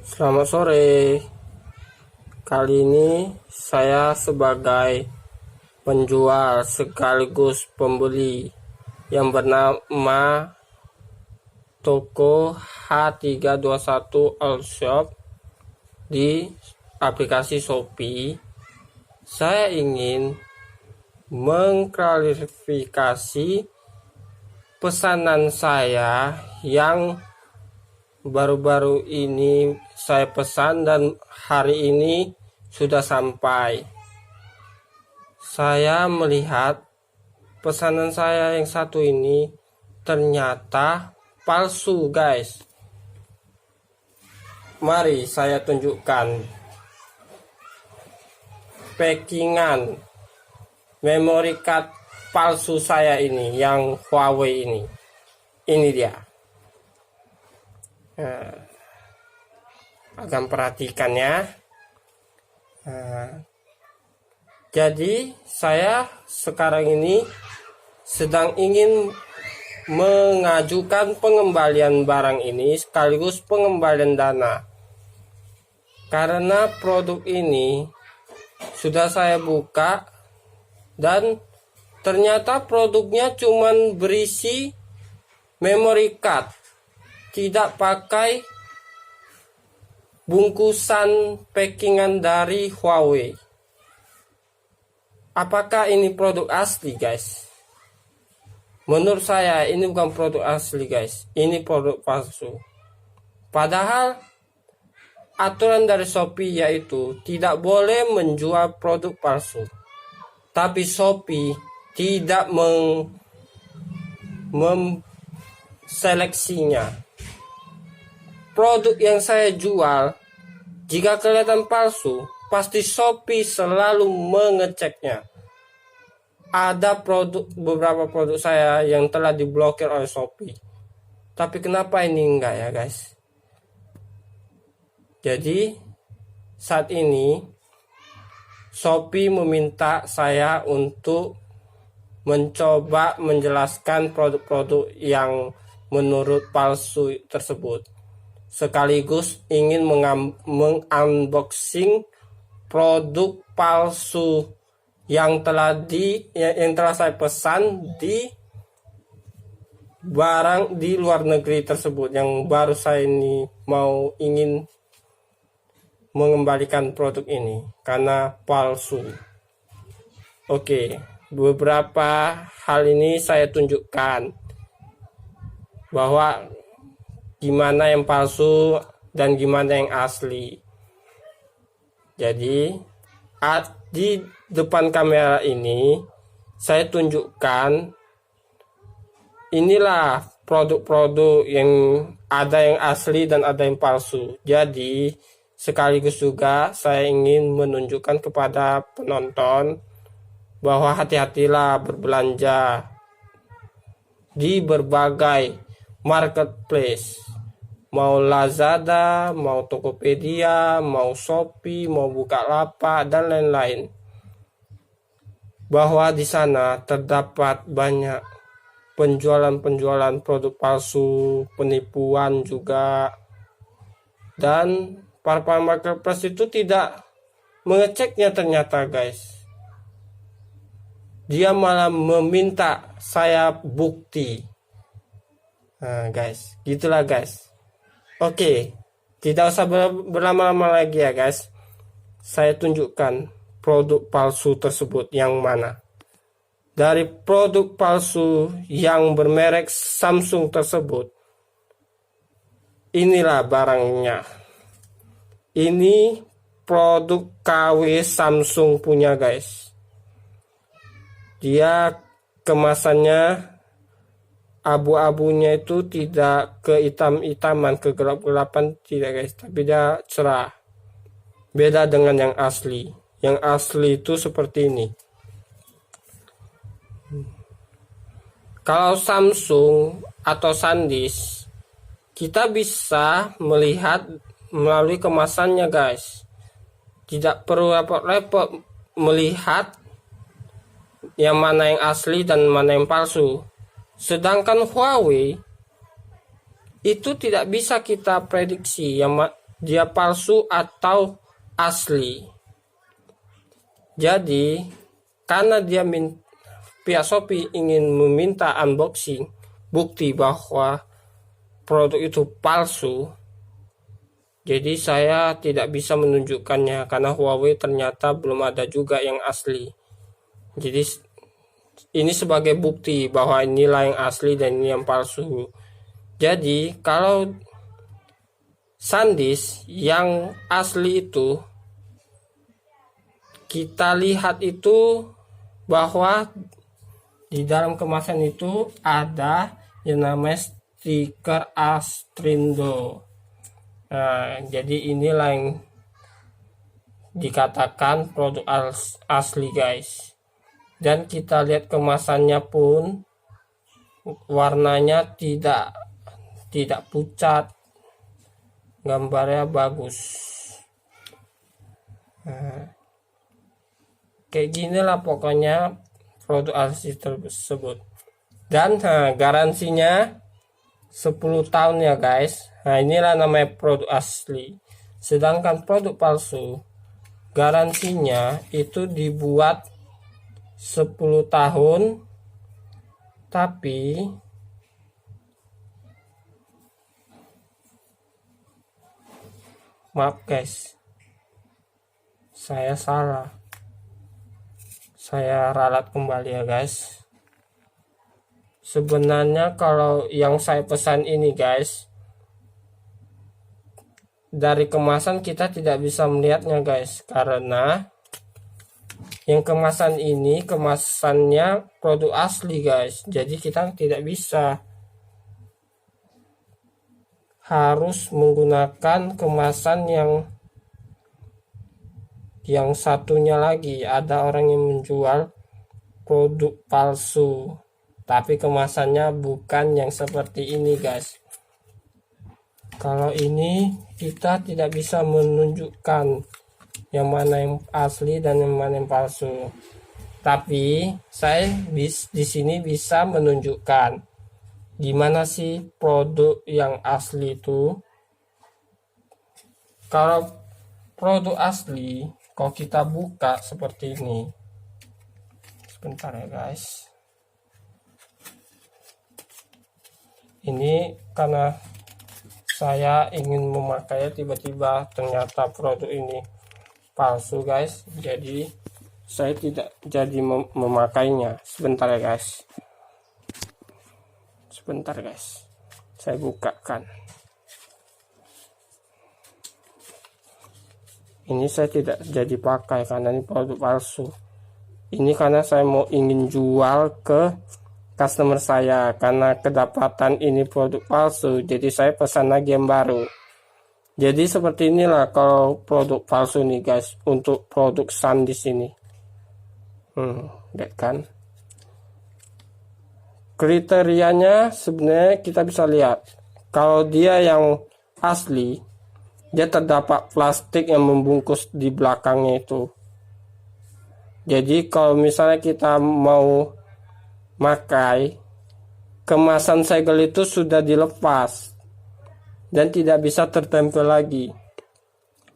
Selamat sore. Kali ini saya sebagai penjual sekaligus pembeli yang bernama Toko H321 All Shop di aplikasi Shopee. Saya ingin mengklarifikasi pesanan saya yang baru-baru ini saya pesan dan hari ini sudah sampai. Saya melihat pesanan saya yang satu ini ternyata palsu, guys. Mari saya tunjukkan packingan memory card palsu saya ini, yang Huawei ini. Ini dia. Akan perhatikan ya. Jadi saya sekarang ini sedang ingin mengajukan pengembalian barang ini sekaligus pengembalian dana, karena produk ini sudah saya buka dan ternyata produknya cuman berisi memory card, tidak pakai bungkusan packingan dari Huawei. Apakah ini produk asli, guys? Menurut saya ini bukan produk asli, guys. Ini produk palsu. Padahal aturan dari Shopee yaitu tidak boleh menjual produk palsu. Tapi Shopee tidak seleksinya. Produk yang saya jual, jika kelihatan palsu, pasti Shopee selalu mengeceknya. Ada beberapa produk saya yang telah diblokir oleh Shopee. Tapi kenapa ini enggak ya, guys? Jadi saat ini Shopee meminta saya untuk mencoba menjelaskan produk-produk yang menurut palsu tersebut, sekaligus ingin mengunboxing produk palsu yang telah saya pesan di barang di luar negeri tersebut, yang baru saya ini ingin mengembalikan produk ini karena palsu. Oke, beberapa hal ini saya tunjukkan bahwa gimana yang palsu dan gimana yang asli. Jadi di depan kamera ini saya tunjukkan, inilah produk-produk yang ada yang asli dan ada yang palsu. Jadi sekaligus juga saya ingin menunjukkan kepada penonton bahwa hati-hatilah berbelanja di berbagai marketplace, mau Lazada, mau Tokopedia, mau Shopee, mau Bukalapak dan lain-lain. Bahwa di sana terdapat banyak penjualan produk palsu, penipuan juga, dan para marketplace itu tidak mengeceknya ternyata, guys. Dia malah meminta saya bukti. Nah, guys, gitulah, guys. Oke, tidak usah berlama-lama lagi ya, guys. Saya tunjukkan produk palsu tersebut yang mana. Dari produk palsu yang bermerek Samsung tersebut, inilah barangnya. Ini produk KW Samsung punya, guys. Dia kemasannya abu-abunya itu tidak ke hitam-hitaman, ke gelap-gelapan, tidak, guys, tapi dia cerah. Beda dengan yang asli. Yang asli itu seperti ini. Kalau Samsung atau SanDisk, kita bisa melihat melalui kemasannya, guys. Tidak perlu repot-repot melihat yang mana yang asli dan mana yang palsu. Sedangkan Huawei itu tidak bisa kita prediksi dia palsu atau asli. Jadi karena pihak Shopee ingin meminta unboxing bukti bahwa produk itu palsu, jadi saya tidak bisa menunjukkannya karena Huawei ternyata belum ada juga yang asli. Jadi ini sebagai bukti bahwa inilah yang asli dan ini yang palsu. Jadi kalau SanDisk yang asli itu, kita lihat itu bahwa di dalam kemasan itu ada yang namanya stiker Astrindo. Nah, jadi inilah yang dikatakan produk asli guys. Dan kita lihat kemasannya pun warnanya tidak pucat, gambarnya bagus. Nah, kayak gini lah pokoknya produk asli tersebut. Dan garansinya 10 tahun ya guys. Nah, inilah namanya produk asli. Sedangkan produk palsu garansinya itu dibuat 10 tahun, tapi maaf guys, saya salah. Saya ralat kembali ya guys. Sebenarnya kalau yang saya pesan ini guys, dari kemasan kita tidak bisa melihatnya guys, karena yang kemasan ini kemasannya produk asli guys. Jadi kita tidak bisa, harus menggunakan kemasan yang satunya lagi. Ada orang yang menjual produk palsu tapi kemasannya bukan yang seperti ini guys. Kalau ini kita tidak bisa menunjukkan yang mana yang asli dan yang mana yang palsu. Tapi saya di sini bisa menunjukkan gimana sih produk yang asli itu. Kalau produk asli, kalau kita buka seperti ini, sebentar ya guys. Ini karena saya ingin memakai, tiba-tiba ternyata produk ini palsu guys, jadi saya tidak jadi memakainya. Sebentar ya guys, sebentar guys, saya bukakan. Ini saya tidak jadi pakai karena ini produk palsu. Ini karena saya ingin jual ke customer saya, karena kedapatan ini produk palsu, jadi saya pesan lagi yang baru. Jadi seperti inilah kalau produk palsu nih guys, untuk produk SanDisk ini. Lihat kan, kriterianya sebenarnya kita bisa lihat. Kalau dia yang asli, dia terdapat plastik yang membungkus di belakangnya itu. Jadi kalau misalnya kita mau pakai, kemasan segel itu sudah dilepas dan tidak bisa tertempel lagi.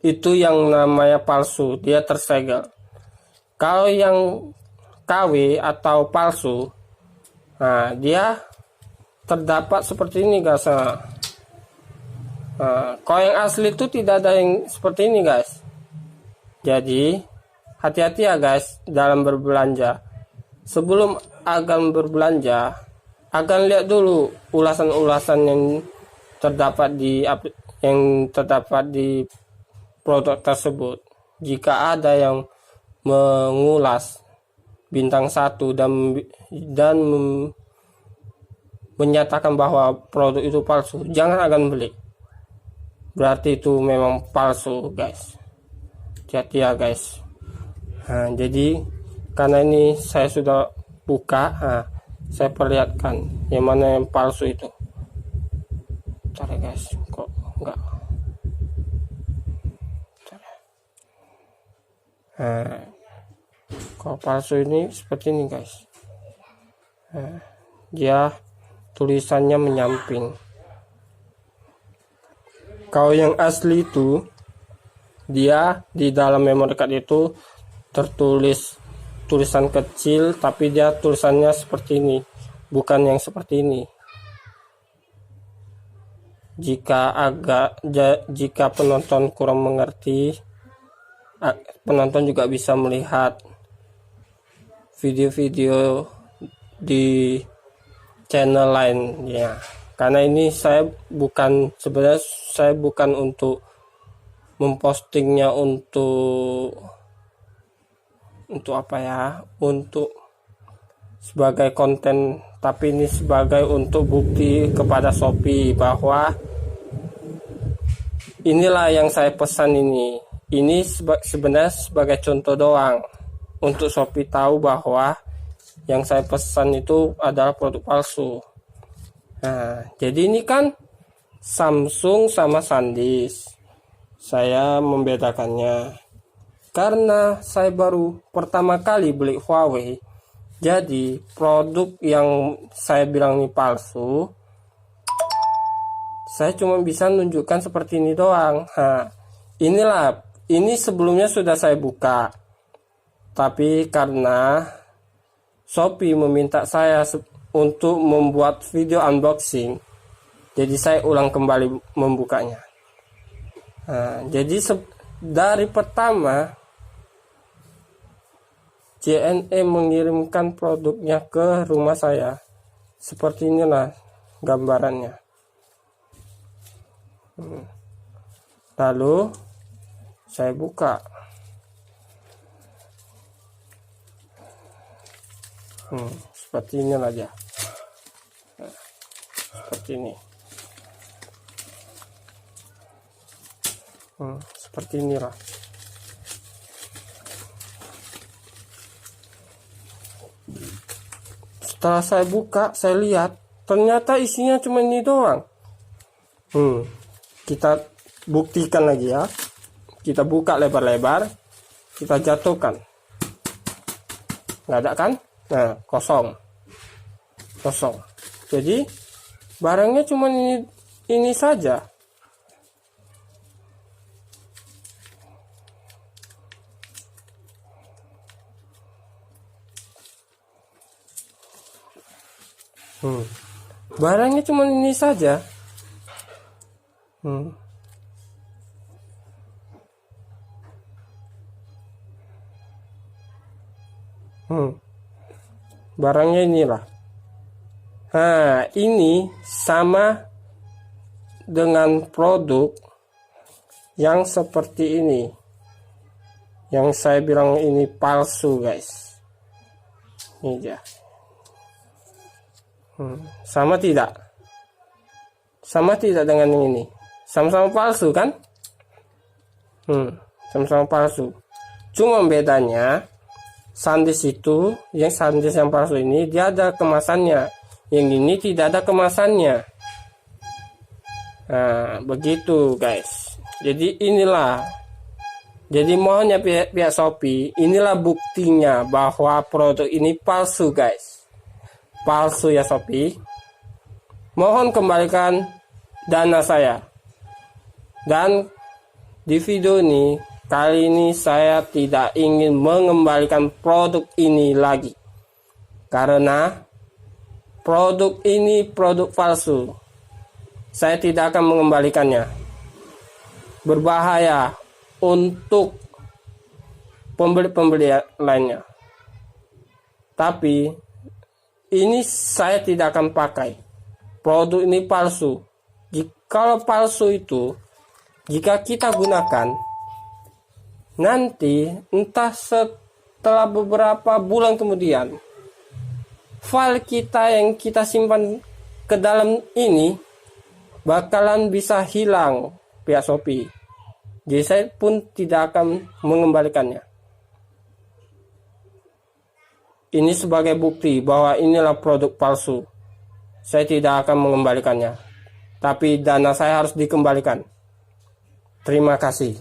Itu yang namanya palsu, dia tersegel. Kalau yang KW atau palsu, nah dia terdapat seperti ini guys. Kalau yang asli itu tidak ada yang seperti ini guys. Jadi hati-hati ya guys dalam berbelanja. Sebelum akan berbelanja, akan lihat dulu ulasan-ulasan yang terdapat di produk tersebut. Jika ada yang mengulas bintang 1 dan menyatakan bahwa produk itu palsu, jangan akan beli. Berarti itu memang palsu guys. Hati-hati ya guys. Nah, jadi karena ini saya sudah buka, saya perlihatkan yang mana yang palsu itu. Bentar ya guys, kok enggak. Kalau palsu ini seperti ini guys. Dia tulisannya menyamping. Kalau yang asli itu dia di dalam memory card itu tertulis tulisan kecil, tapi dia tulisannya seperti ini, bukan yang seperti ini. Jika penonton kurang mengerti, penonton juga bisa melihat video-video di channel lainnya. Karena ini sebenarnya saya bukan untuk mempostingnya untuk apa ya, untuk sebagai konten, tapi ini sebagai untuk bukti kepada Shopee bahwa inilah yang saya pesan ini. Ini sebenarnya sebagai contoh doang untuk Shopee tahu bahwa yang saya pesan itu adalah produk palsu. Nah, jadi ini kan Samsung sama SanDisk. Saya membedakannya karena saya baru pertama kali beli Huawei. Jadi produk yang saya bilang ini palsu, saya cuma bisa nunjukkan seperti ini doang. Nah, ini sebelumnya sudah saya buka, tapi karena Shopee meminta saya untuk membuat video unboxing, jadi saya ulang kembali membukanya. Nah, jadi dari pertama JNE mengirimkan produknya ke rumah saya, seperti inilah gambarannya. Lalu saya buka. Seperti ini aja. Seperti ini. Seperti inilah. Setelah saya buka, saya lihat ternyata isinya cuma ini doang. Kita buktikan lagi ya. Kita buka lebar-lebar, kita jatuhkan. Nggak ada kan? Nah, kosong. Jadi barangnya cuma ini saja. Barangnya cuma ini saja. Barangnya inilah. Nah, ini sama dengan produk yang seperti ini, yang saya bilang ini palsu, guys. Ini dia. Sama tidak? Sama tidak dengan yang ini? Sama-sama palsu kan? Sama-sama palsu. Cuma bedanya SanDisk itu, SanDisk yang palsu ini dia ada kemasannya, yang ini tidak ada kemasannya. Nah, begitu guys. Jadi inilah. Jadi mohonnya pihak Shopee, inilah buktinya bahwa produk ini palsu, guys. Palsu ya Shopee. Mohon kembalikan dana saya. Dan di video ini, kali ini saya tidak ingin mengembalikan produk ini lagi. Karena produk ini produk palsu. Saya tidak akan mengembalikannya. Berbahaya untuk pembeli-pembeli lainnya. Tapi ini saya tidak akan pakai. Produk ini palsu. Kalau palsu itu, jika kita gunakan, nanti entah setelah beberapa bulan kemudian, file kita yang kita simpan ke dalam ini bakalan bisa hilang pihak Shopee. Jadi saya pun tidak akan mengembalikannya. Ini sebagai bukti bahwa inilah produk palsu. Saya tidak akan mengembalikannya. Tapi dana saya harus dikembalikan. Terima kasih.